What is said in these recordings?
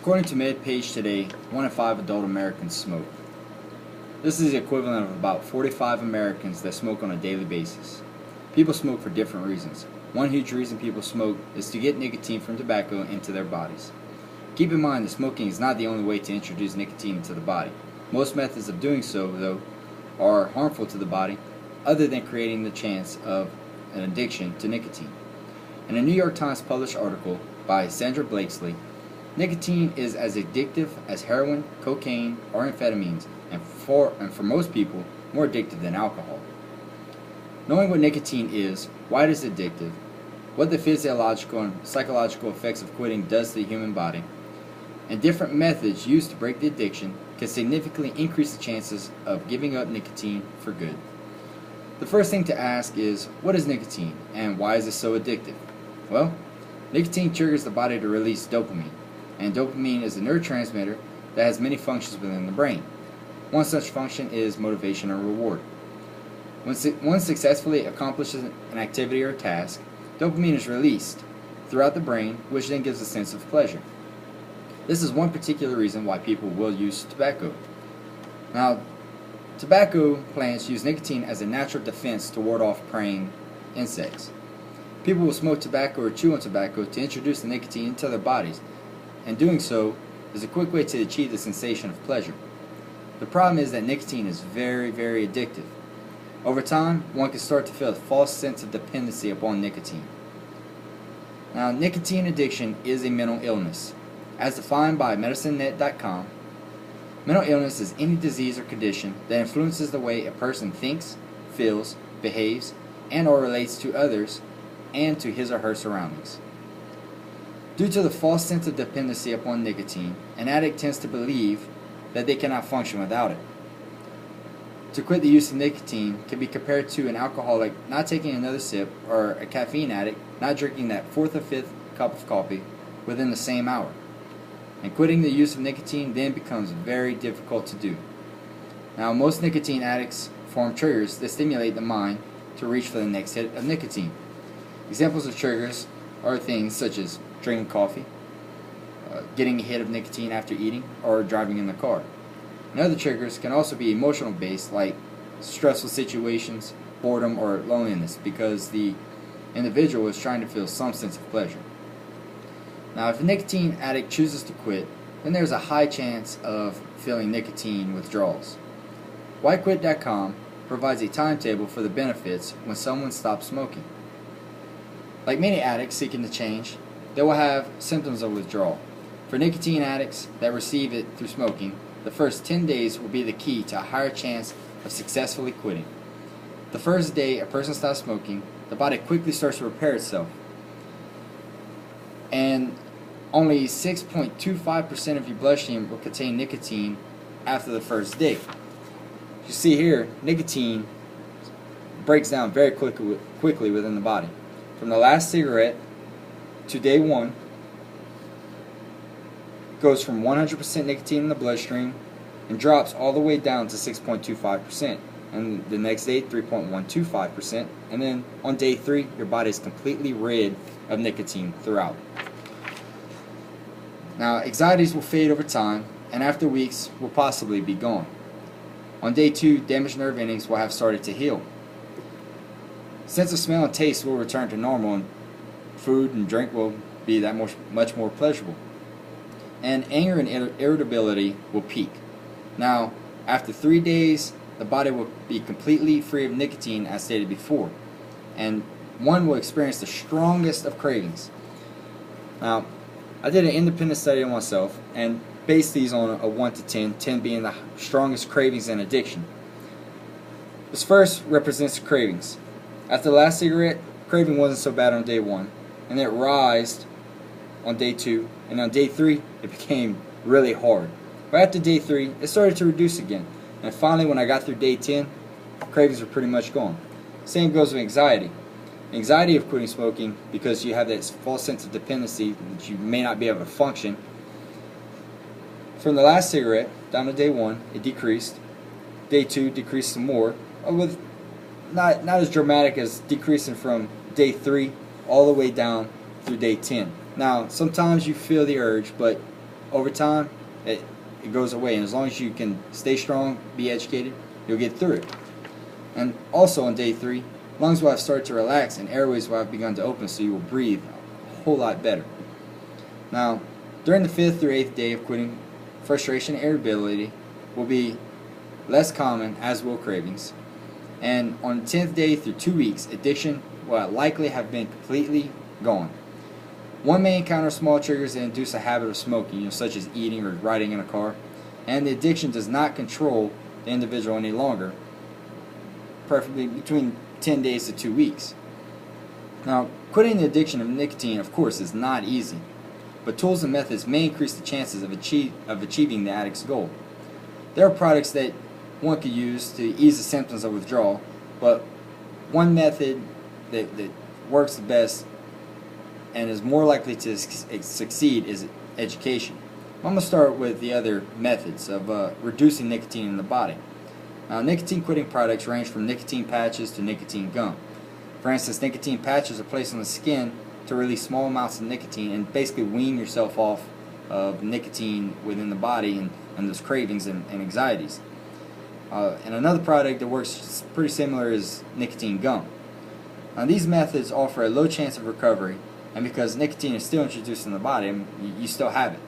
According to MedPage today, 1 in 5 adult Americans smoke. This is the equivalent of about 45 Americans that smoke on a daily basis. People smoke for different reasons. One huge reason people smoke is to get nicotine from tobacco into their bodies. Keep in mind that smoking is not the only way to introduce nicotine into the body. Most methods of doing so, though, are harmful to the body, other than creating the chance of an addiction to nicotine. In a New York Times published article by Sandra Blakesley, nicotine is as addictive as heroin, cocaine, or amphetamines, and for most people, more addictive than alcohol. Knowing what nicotine is, why it is addictive, what the physiological and psychological effects of quitting does to the human body, and different methods used to break the addiction can significantly increase the chances of giving up nicotine for good. The first thing to ask is, what is nicotine, and why is it so addictive? Well, nicotine triggers the body to release dopamine, and dopamine is a neurotransmitter that has many functions within the brain. One such function is motivation or reward. When one successfully accomplishes an activity or task, dopamine is released throughout the brain, which then gives a sense of pleasure. This is one particular reason why people will use tobacco. Now, tobacco plants use nicotine as a natural defense to ward off preying insects. People will smoke tobacco or chew on tobacco to introduce the nicotine into their bodies, and doing so is a quick way to achieve the sensation of pleasure. The problem is that nicotine is very, very addictive. Over time, one can start to feel a false sense of dependency upon nicotine. Now, nicotine addiction is a mental illness. As defined by MedicineNet.com, mental illness is any disease or condition that influences the way a person thinks, feels, behaves, and or relates to others and to his or her surroundings. Due to the false sense of dependency upon nicotine, an addict tends to believe that they cannot function without it. To quit the use of nicotine can be compared to an alcoholic not taking another sip, or a caffeine addict not drinking that fourth or fifth cup of coffee within the same hour. And quitting the use of nicotine then becomes very difficult to do. Now, most nicotine addicts form triggers that stimulate the mind to reach for the next hit of nicotine. Examples of triggers are things such as drinking coffee, getting a hit of nicotine after eating, or driving in the car. And other triggers can also be emotional based, like stressful situations, boredom, or loneliness, because the individual is trying to feel some sense of pleasure. Now, if a nicotine addict chooses to quit, then there's a high chance of feeling nicotine withdrawals. WhyQuit.com provides a timetable for the benefits when someone stops smoking. Like many addicts seeking to change, they will have symptoms of withdrawal. For nicotine addicts that receive it through smoking, the first 10 days will be the key to a higher chance of successfully quitting. The first day a person stops smoking, the body quickly starts to repair itself. And only 6.25% of your bloodstream will contain nicotine after the first day. You see here, nicotine breaks down very quickly within the body. From the last cigarette to day one, goes from 100% nicotine in the bloodstream and drops all the way down to 6.25%. And the next day, 3.125%. And then on day 3, your body is completely rid of nicotine throughout. Now, anxieties will fade over time, and after weeks will possibly be gone. On day 2, damaged nerve endings will have started to heal. Sense of smell and taste will return to normal, and food and drink will be that much more pleasurable. And anger and irritability will peak. Now, after 3 days, the body will be completely free of nicotine, as stated before, and one will experience the strongest of cravings. Now, I did an independent study on myself and based these on a 1 to 10, 10 being the strongest cravings and addiction. This first represents cravings. After the last cigarette, craving wasn't so bad on day 1, and then it rised on day 2, and on day 3 it became really hard. But after day 3 it started to reduce again, and finally when I got through day 10, cravings were pretty much gone. Same goes with anxiety. Anxiety of quitting smoking, because you have that false sense of dependency that you may not be able to function. From the last cigarette down to day 1, it decreased. Day 2 decreased some more, with not as dramatic as decreasing from day 3 all the way down through day 10. Now, sometimes you feel the urge, but over time, it goes away. And as long as you can stay strong, be educated, you'll get through it. And also on day 3, lungs will have started to relax and airways will have begun to open, so you will breathe a whole lot better. Now, during the 5th through 8th day of quitting, frustration and irritability will be less common, as will cravings. And on the 10th day through 2 weeks, addiction will likely have been completely gone. One may encounter small triggers that induce a habit of smoking, such as eating or riding in a car, and the addiction does not control the individual any longer, preferably between 10 days to 2 weeks. Now, quitting the addiction of nicotine, of course, is not easy, but tools and methods may increase the chances of achieving the addict's goal. There are products that one could use to ease the symptoms of withdrawal, but one method that works the best and is more likely to succeed is education. I'm going to start with the other methods of reducing nicotine in the body. Now, nicotine quitting products range from nicotine patches to nicotine gum. For instance, nicotine patches are placed on the skin to release small amounts of nicotine and basically wean yourself off of nicotine within the body and those cravings and anxieties. And another product that works pretty similar is nicotine gum. Now, these methods offer a low chance of recovery, and because nicotine is still introduced in the body, you still have it.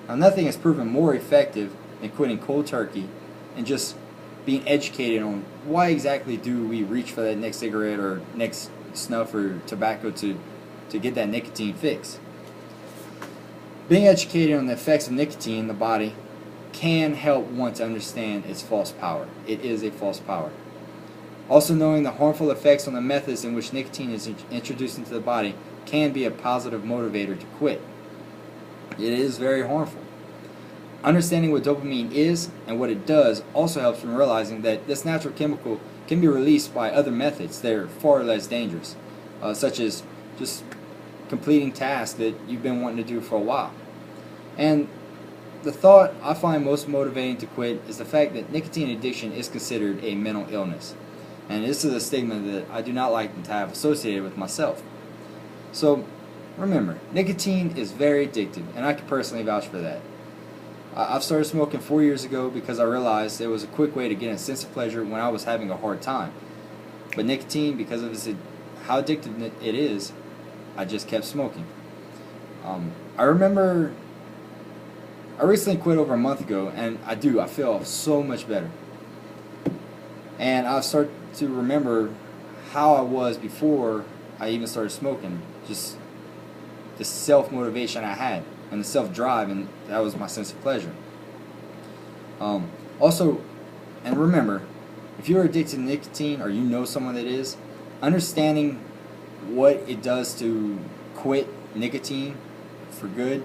Now, nothing has proven more effective than quitting cold turkey and just being educated on why exactly do we reach for that next cigarette or next snuff or tobacco to get that nicotine fix. Being educated on the effects of nicotine in the body can help one to understand its false power. It is a false power. Also, knowing the harmful effects on the methods in which nicotine is introduced into the body can be a positive motivator to quit. It is very harmful. Understanding what dopamine is and what it does also helps in realizing that this natural chemical can be released by other methods that are far less dangerous, such as just completing tasks that you've been wanting to do for a while. And the thought I find most motivating to quit is the fact that nicotine addiction is considered a mental illness. And this is a stigma that I do not like to have associated with myself. So remember, nicotine is very addictive, and I can personally vouch for that. I've started smoking 4 years ago because I realized it was a quick way to get a sense of pleasure when I was having a hard time. But nicotine, because of how addictive it is, I just kept smoking. I remember I recently quit over a month ago, and I feel so much better. And I start to remember how I was before I even started smoking, just the self-motivation I had and the self-drive, and that was my sense of pleasure. Also, and remember, if you're addicted to nicotine or you know someone that is, understanding what it does to quit nicotine for good,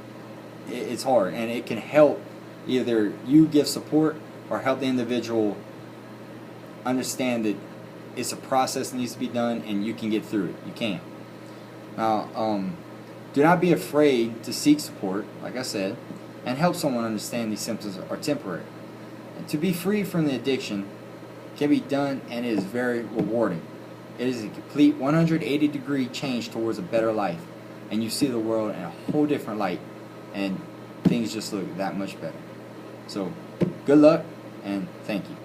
it's hard, and it can help either you give support or help the individual understand that it's a process that needs to be done and you can get through it. You can. Now, do not be afraid to seek support, like I said, and help someone understand these symptoms are temporary. And to be free from the addiction can be done, and it is very rewarding. It is a complete 180-degree change towards a better life, and you see the world in a whole different light, and things just look that much better. So, good luck, and thank you.